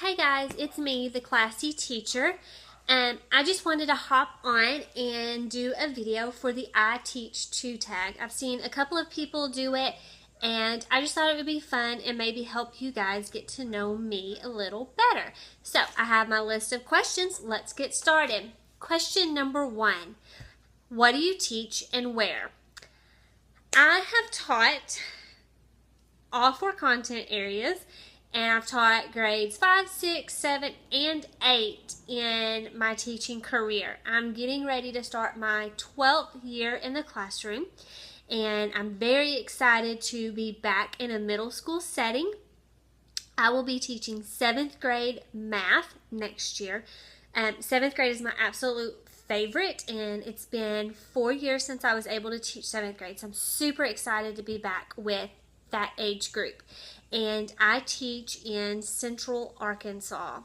Hey guys, it's me, the classy teacher, and I just wanted to hop on and do a video for the I Teach 2 tag. I've seen a couple of people do it, and I just thought it would be fun and maybe help you guys get to know me a little better. So I have my list of questions. Let's get started. Question number 1. What do you teach and where? I have taught all 4 content areas, and I've taught grades 5, 6, 7, and 8 in my teaching career. I'm getting ready to start my 12th year in the classroom, and I'm very excited to be back in a middle school setting. I will be teaching 7th grade math next year. 7th grade is my absolute favorite, and it's been 4 years since I was able to teach 7th grade, so I'm super excited to be back with that age group. And I teach in Central Arkansas.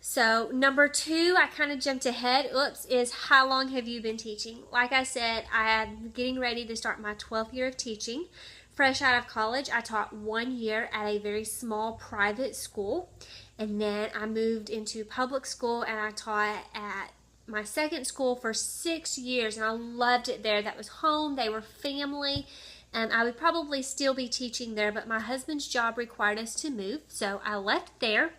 So number 2, I kind of jumped ahead, is how long have you been teaching? Like I said, I am getting ready to start my 12th year of teaching. Fresh out of college, I taught 1 year at a very small private school, and then I moved into public school and I taught at my second school for 6 years, and I loved it there. That was home. They were family. I would probably still be teaching there, but my husband's job required us to move, so I left there.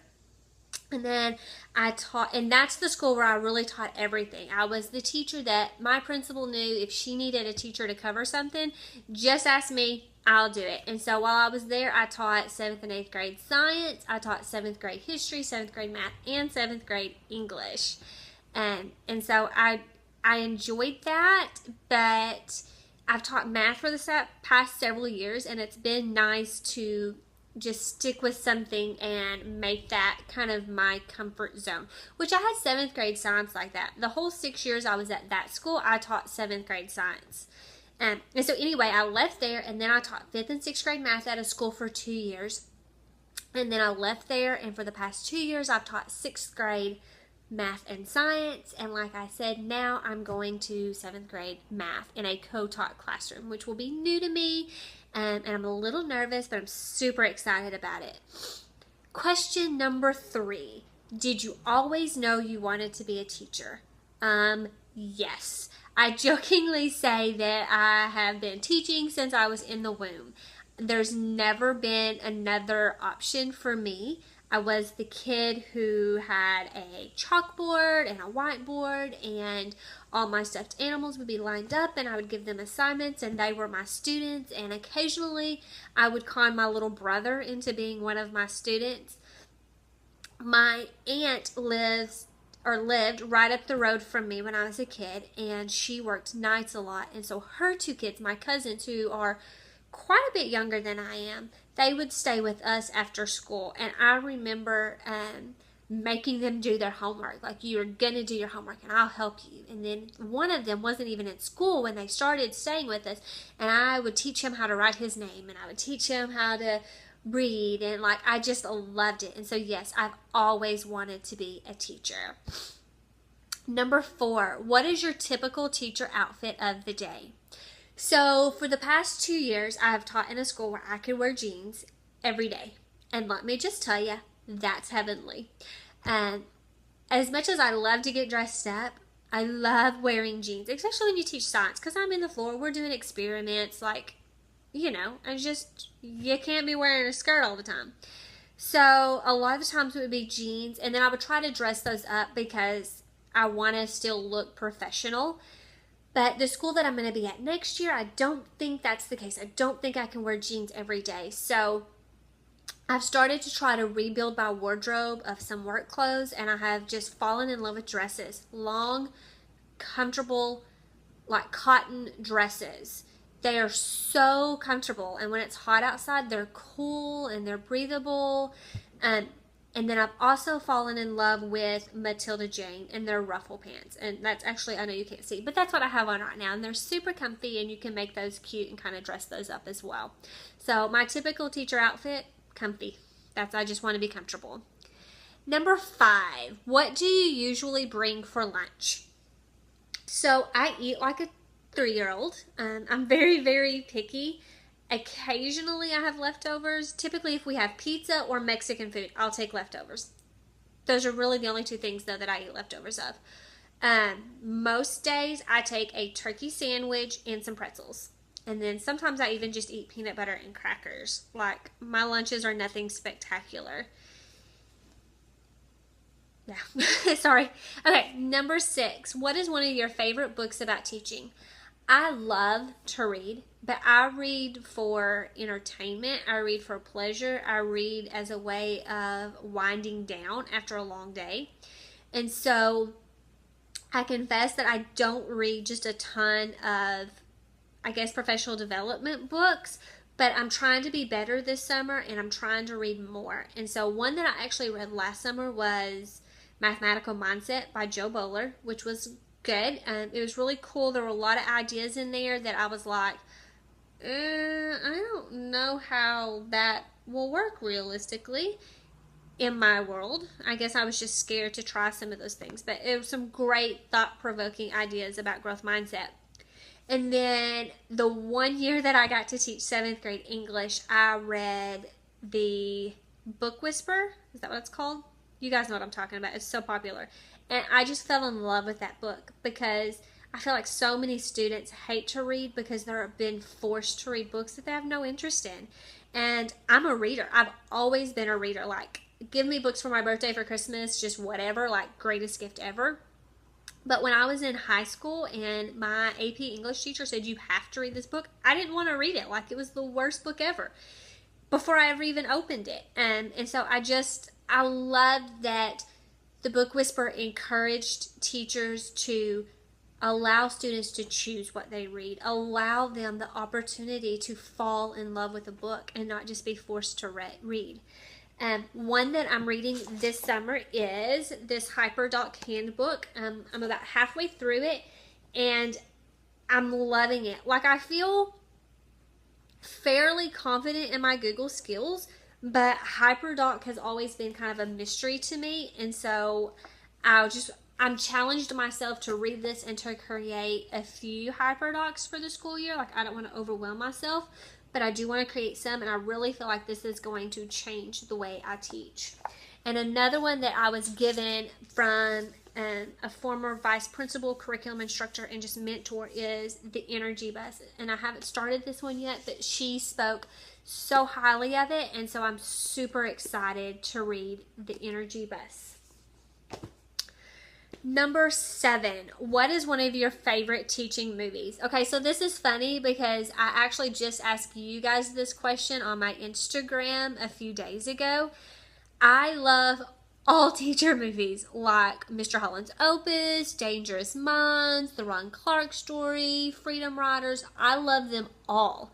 And then I taught, and that's the school where I really taught everything. I was the teacher that my principal knew if she needed a teacher to cover something, just ask me, I'll do it. And so while I was there, I taught 7th and 8th grade science, I taught 7th grade history, 7th grade math, and 7th grade English. And so I enjoyed that, but I've taught math for the past several years, and it's been nice to just stick with something and make that kind of my comfort zone, which I had 7th grade science like that. The whole 6 years I was at that school, I taught 7th grade science. And so anyway, I left there, and then I taught 5th and 6th grade math at a school for 2 years. And then I left there, and for the past 2 years, I've taught 6th grade math and science, and like I said, now I'm going to 7th grade math in a co-taught classroom, which will be new to me, and I'm a little nervous, but I'm super excited about it. Question number 3. Did you always know you wanted to be a teacher? Yes. I jokingly say that I have been teaching since I was in the womb. There's never been another option for me. I was the kid who had a chalkboard and a whiteboard, and all my stuffed animals would be lined up, and I would give them assignments, and they were my students, and occasionally I would con my little brother into being one of my students. My aunt lived right up the road from me when I was a kid, and she worked nights a lot, and so her 2 kids, my cousins, who are quite a bit younger than I am, they would stay with us after school. And I remember making them do their homework. Like, you're going to do your homework and I'll help you. And then one of them wasn't even in school when they started staying with us. And I would teach him how to write his name, and I would teach him how to read. And like, I just loved it. And so yes, I've always wanted to be a teacher. Number 4, what is your typical teacher outfit of the day? So for the past 2 years, I have taught in a school where I could wear jeans every day. And let me just tell you, that's heavenly. As much as I love to get dressed up, I love wearing jeans, especially when you teach science, because I'm in the floor, we're doing experiments, like, you can't be wearing a skirt all the time. So a lot of the times it would be jeans, and then I would try to dress those up because I want to still look professional. But the school that I'm going to be at next year, I don't think that's the case. I don't think I can wear jeans every day. So I've started to try to rebuild my wardrobe of some work clothes, and I have just fallen in love with dresses. Long, comfortable, like cotton dresses. They are so comfortable, and when it's hot outside, they're cool and they're breathable. And then I've also fallen in love with Matilda Jane and their ruffle pants. And that's actually, I know you can't see, but that's what I have on right now. And they're super comfy, and you can make those cute and kind of dress those up as well. So my typical teacher outfit, comfy. I just want to be comfortable. Number 5, what do you usually bring for lunch? So I eat like a 3-year-old. I'm very, very picky. Occasionally I have leftovers. Typically if we have pizza or Mexican food, I'll take leftovers. Those are really the only two things though that I eat leftovers of. Most days I take a turkey sandwich and some pretzels. And then sometimes I even just eat peanut butter and crackers. Like, my lunches are nothing spectacular. Yeah, sorry. Okay, number 6. What is one of your favorite books about teaching? I love to read, but I read for entertainment. I read for pleasure. I read as a way of winding down after a long day. And so I confess that I don't read just a ton of, I guess, professional development books, but I'm trying to be better this summer and I'm trying to read more. And so one that I actually read last summer was Mathematical Mindset by Joe Bowler, which was good. It was really cool. There were a lot of ideas in there that I was like, I don't know how that will work realistically in my world. I guess I was just scared to try some of those things, but it was some great thought-provoking ideas about growth mindset. And then the one year that I got to teach 7th grade English, I read The Book Whisperer. Is that what it's called? You guys know what I'm talking about. It's so popular. And I just fell in love with that book because I feel like so many students hate to read because they're being forced to read books that they have no interest in. And I'm a reader. I've always been a reader. Like, give me books for my birthday, for Christmas, just whatever, like greatest gift ever. But when I was in high school and my AP English teacher said you have to read this book, I didn't want to read it. Like, it was the worst book ever before I ever even opened it. And so I loved that the Book Whisperer encouraged teachers to allow students to choose what they read, allow them the opportunity to fall in love with a book and not just be forced to read. One that I'm reading this summer is this HyperDoc handbook. I'm about halfway through it and I'm loving it. Like, I feel fairly confident in my Google skills, but HyperDoc has always been kind of a mystery to me, and so I'm challenged myself to read this and to create a few HyperDocs for the school year. Like, I don't want to overwhelm myself, but I do want to create some, and I really feel like this is going to change the way I teach. And another one that I was given from a former vice principal, curriculum instructor, and just mentor is The Energy Bus. And I haven't started this one yet, but she spoke so highly of it, and so I'm super excited to read The Energy Bus. Number 7, what is one of your favorite teaching movies? Okay, so this is funny because I actually just asked you guys this question on my Instagram a few days ago. I love all teacher movies like Mr. Holland's Opus, Dangerous Minds, The Ron Clark Story, Freedom Riders. I love them all.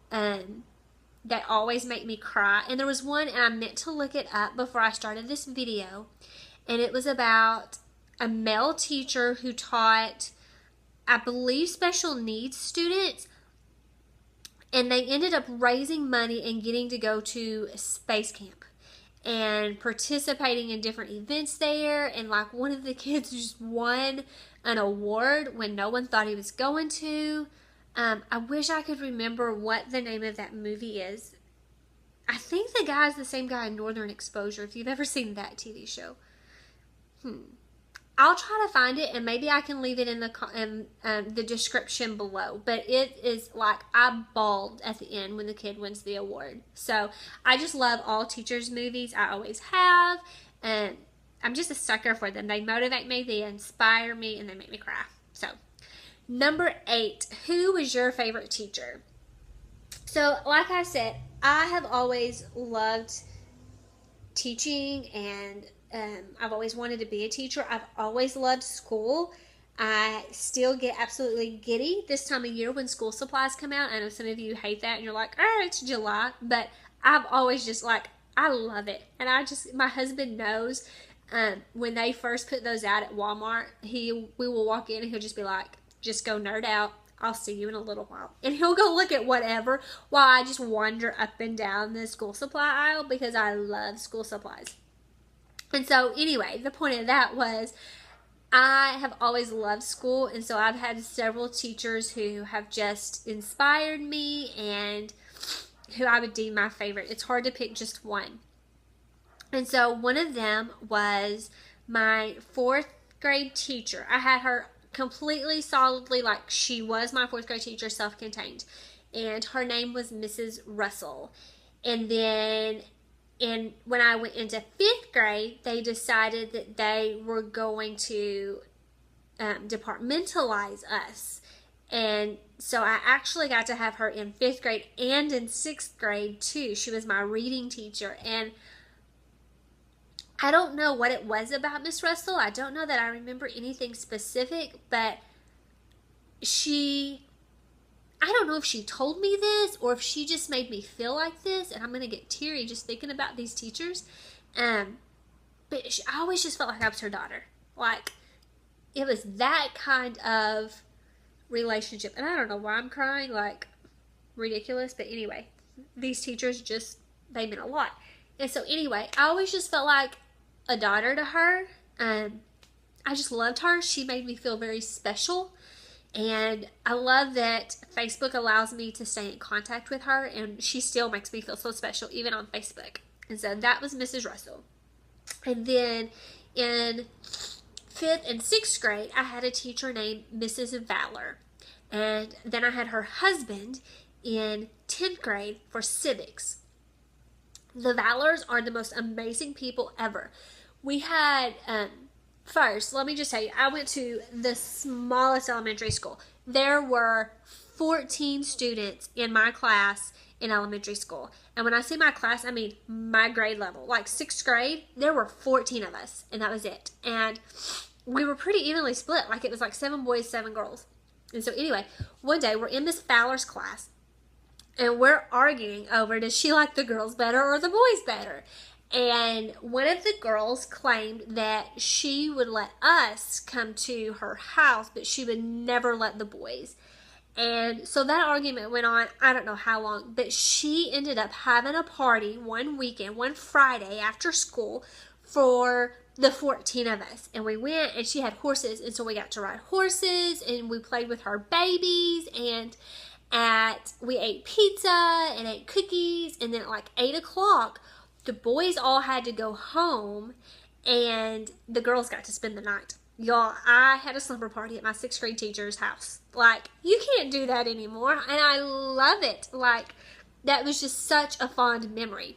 That always make me cry. And there was one, and I meant to look it up before I started this video, and it was about a male teacher who taught, I believe, special needs students, and they ended up raising money and getting to go to space camp and participating in different events there. And like, one of the kids just won an award when no one thought he was going to. I wish I could remember what the name of that movie is. I think the guy's the same guy in Northern Exposure, if you've ever seen that TV show. I'll try to find it, and maybe I can leave it in the description below. But it is like, I bawled at the end when the kid wins the award. So I just love all teachers' movies. I always have. And I'm just a sucker for them. They motivate me, they inspire me, and they make me cry. So, number 8, who was your favorite teacher? So, like I said, I have always loved teaching, and I've always wanted to be a teacher. I've always loved school. I still get absolutely giddy this time of year when school supplies come out. I know some of you hate that and you're like, oh, it's July. But I've always just I love it. And my husband knows when they first put those out at Walmart, we will walk in and he'll just be like, just go nerd out. I'll see you in a little while. And he'll go look at whatever while I just wander up and down the school supply aisle because I love school supplies. And so anyway, the point of that was I have always loved school, and so I've had several teachers who have just inspired me, and who I would deem my favorite. It's hard to pick just one. And so one of them was my fourth grade teacher. I had her completely solidly, like she was my fourth grade teacher, self-contained. And her name was Mrs. Russell. And then when I went into fifth grade, they decided that they were going to departmentalize us. And so I actually got to have her in fifth grade and in sixth grade too. She was my reading teacher. And I don't know what it was about Miss Russell. I don't know that I remember anything specific, but I don't know if she told me this or if she just made me feel like this, and I'm going to get teary just thinking about these teachers. But I always just felt like I was her daughter. Like, it was that kind of relationship. And I don't know why I'm crying, like, ridiculous. But anyway, these teachers they meant a lot. And so anyway, I always just felt like a daughter to her. I just loved her. She made me feel very special. And I love that Facebook allows me to stay in contact with her, and she still makes me feel so special, even on Facebook. And so that was Mrs. Russell. And then in fifth and sixth grade, I had a teacher named Mrs. Valor. And then I had her husband in 10th grade for civics. The Valors are the most amazing people ever. We had... First, let me just tell you, I went to the smallest elementary school. There were 14 students in my class in elementary school. And when I say my class, I mean my grade level. Like sixth grade, there were 14 of us, and that was it. And we were pretty evenly split. Like it was like 7 boys, 7 girls. And so anyway, one day we're in Miss Fowler's class, and we're arguing over, does she like the girls better or the boys better? And one of the girls claimed that she would let us come to her house, but she would never let the boys. And so that argument went on, I don't know how long, but she ended up having a party one weekend, one Friday after school for the 14 of us. And we went, and she had horses, and so we got to ride horses, and we played with her babies, and we ate pizza and ate cookies, and then at like 8 o'clock, the boys all had to go home, and the girls got to spend the night. Y'all, I had a slumber party at my sixth grade teacher's house. Like, you can't do that anymore, and I love it. Like, that was just such a fond memory.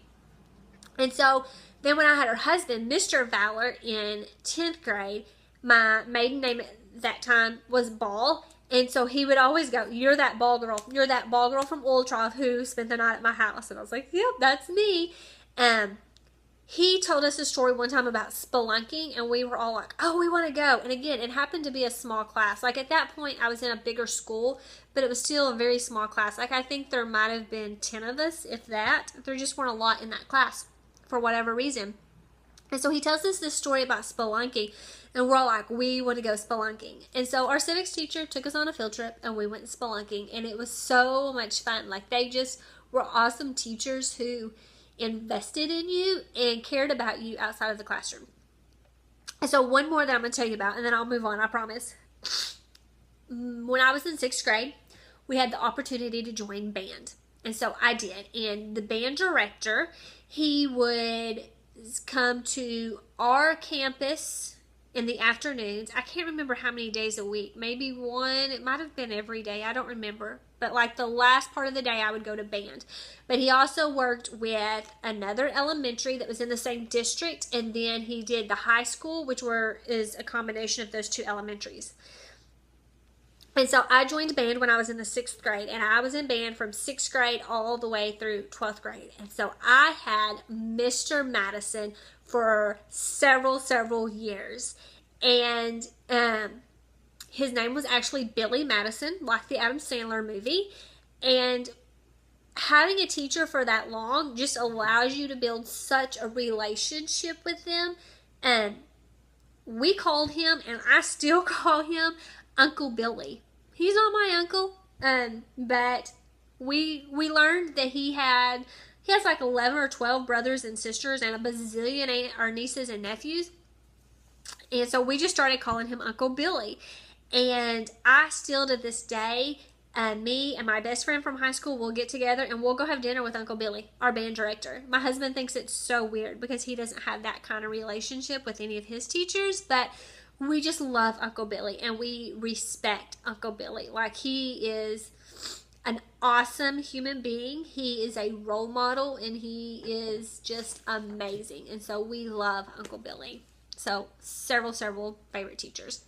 And so, then when I had her husband, Mr. Valor, in 10th grade, my maiden name at that time was Ball, and so he would always go, you're that Ball girl. You're that Ball girl from Oiltrough who spent the night at my house. And I was like, yep, that's me. He told us a story one time about spelunking, and we were all like, oh, we want to go. And again, it happened to be a small class. Like at that point, I was in a bigger school, but it was still a very small class. Like I think there might have been 10 of us, if that. There just weren't a lot in that class for whatever reason. And so he tells us this story about spelunking, and we're all like, we want to go spelunking. And so our civics teacher took us on a field trip, and we went spelunking, and it was so much fun. Like they just were awesome teachers who invested in you and cared about you outside of the classroom. And so one more that I'm going to tell you about, and then I'll move on, I promise. When I was in 6th grade, we had the opportunity to join band. And so I did. And the band director, he would come to our campus in the afternoons. I can't remember how many days a week. Maybe one. It might have been every day. I don't remember. But like the last part of the day, I would go to band. But he also worked with another elementary that was in the same district. And then he did the high school, which is a combination of those two elementaries. And so I joined band when I was in the 6th grade. And I was in band from 6th grade all the way through 12th grade. And so I had Mr. Madison for several years. And his name was actually Billy Madison, like the Adam Sandler movie. And having a teacher for that long just allows you to build such a relationship with them. And we called him, and I still call him, Uncle Billy. He's not my uncle, but we learned that he has like 11 or 12 brothers and sisters and a bazillion our nieces and nephews. And so we just started calling him Uncle Billy. And I still to this day me and my best friend from high school will get together and we'll go have dinner with Uncle Billy, our band director. My husband thinks it's so weird because he doesn't have that kind of relationship with any of his teachers, but we just love Uncle Billy and we respect Uncle Billy. Like, he is an awesome human being. He is a role model and he is just amazing. And so we love Uncle Billy. So several favorite teachers.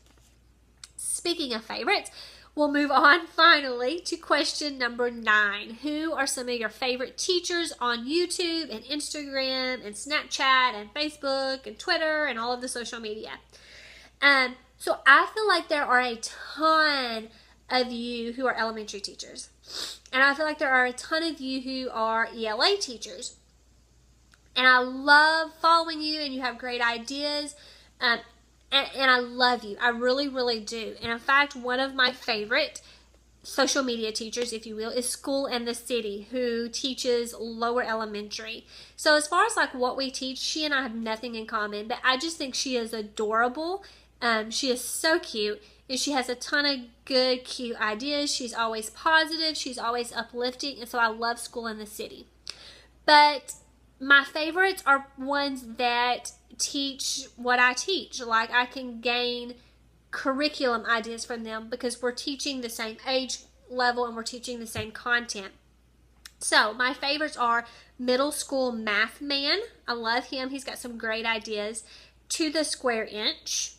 Speaking of favorites, we'll move on finally to question number 9. Who are some of your favorite teachers on YouTube and Instagram and Snapchat and Facebook and Twitter and all of the social media? So I feel like there are a ton of you who are elementary teachers. And I feel like there are a ton of you who are ELA teachers. And I love following you and you have great ideas. And I love you. I really, really do. And in fact, one of my favorite social media teachers, if you will, is School in the City, who teaches lower elementary. So as far as like what we teach, she and I have nothing in common, but I just think she is adorable. She is so cute. And she has a ton of good, cute ideas. She's always positive. She's always uplifting. And so I love School in the City. But my favorites are ones that teach what I teach. Like, I can gain curriculum ideas from them because we're teaching the same age level and we're teaching the same content. So my favorites are Middle School Math Man. I love him. He's got some great ideas. To the Square Inch.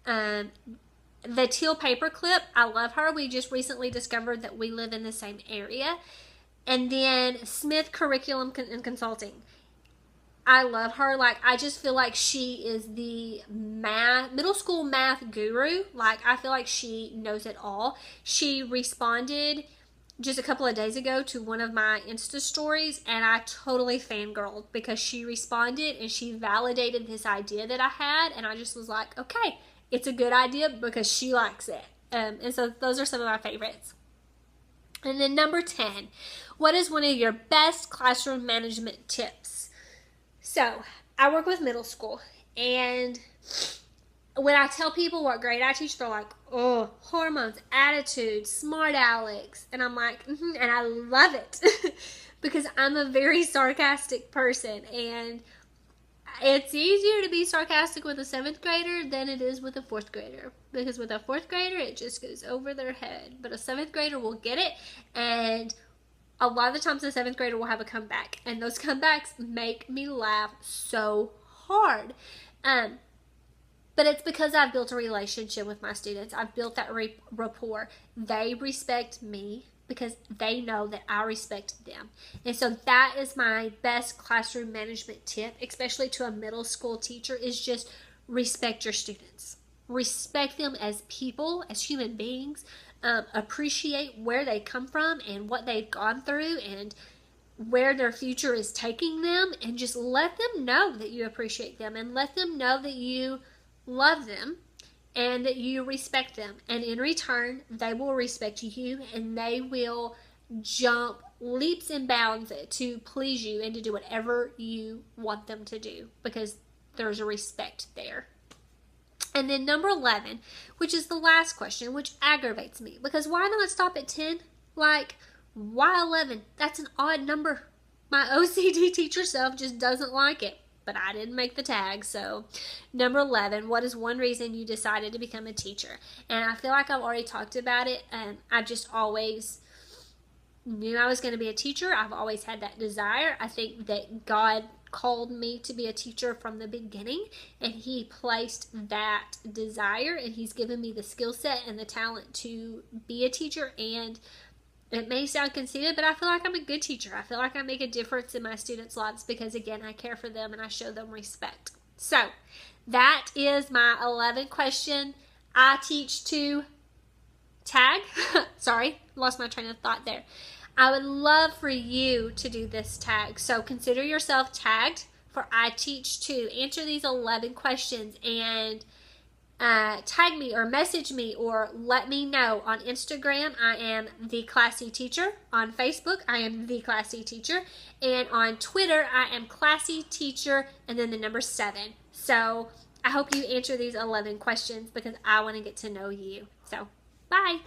The Teal Paperclip. I love her. We just recently discovered that we live in the same area. And then Smith Curriculum and Consulting. I love her. Like, I just feel like she is the middle school math guru. Like, I feel like she knows it all. She responded just a couple of days ago to one of my Insta stories, and I totally fangirled because she responded and she validated this idea that I had, and I just was like, okay, it's a good idea because she likes it. And so those are some of my favorites. And then number 10, what is one of your best classroom management tips? So, I work with middle school, and when I tell people what grade I teach, they're like, oh, hormones, attitude, smart Alex. And I'm like, and I love it because I'm a very sarcastic person, and it's easier to be sarcastic with a 7th grader than it is with a 4th grader, because with a 4th grader, it just goes over their head, but a 7th grader will get it, and a lot of the times the 7th grader will have a comeback, and those comebacks make me laugh so hard. But it's because I've built a relationship with my students. I've built that rapport. They respect me because they know that I respect them. And so that is my best classroom management tip, especially to a middle school teacher, is just respect your students. Respect them as people, as human beings. Appreciate where they come from and what they've gone through and where their future is taking them, and just let them know that you appreciate them and let them know that you love them and that you respect them. And in return, they will respect you and they will jump leaps and bounds to please you and to do whatever you want them to do because there's a respect there. And then number 11, which is the last question, which aggravates me, because why not stop at 10? Like, why 11? That's an odd number. My OCD teacher self just doesn't like it, but I didn't make the tag. So number 11, what is one reason you decided to become a teacher? And I feel like I've already talked about it. I just always knew I was going to be a teacher. I've always had that desire. I think that God called me to be a teacher from the beginning, and he placed that desire, and he's given me the skill set and the talent to be a teacher. And it may sound conceited, but I feel like I'm a good teacher. I feel like I make a difference in my students' lives because, again, I care for them and I show them respect. So that is my 11th question. I teach to tag. Sorry, lost my train of thought there. I would love for you to do this tag. So consider yourself tagged for I Teach To. Answer these 11 questions and tag me or message me or let me know. On Instagram, I am The Classy Teacher. On Facebook, I am The Classy Teacher. And on Twitter, I am Classy Teacher and then the number 7. So I hope you answer these 11 questions because I want to get to know you. So, bye.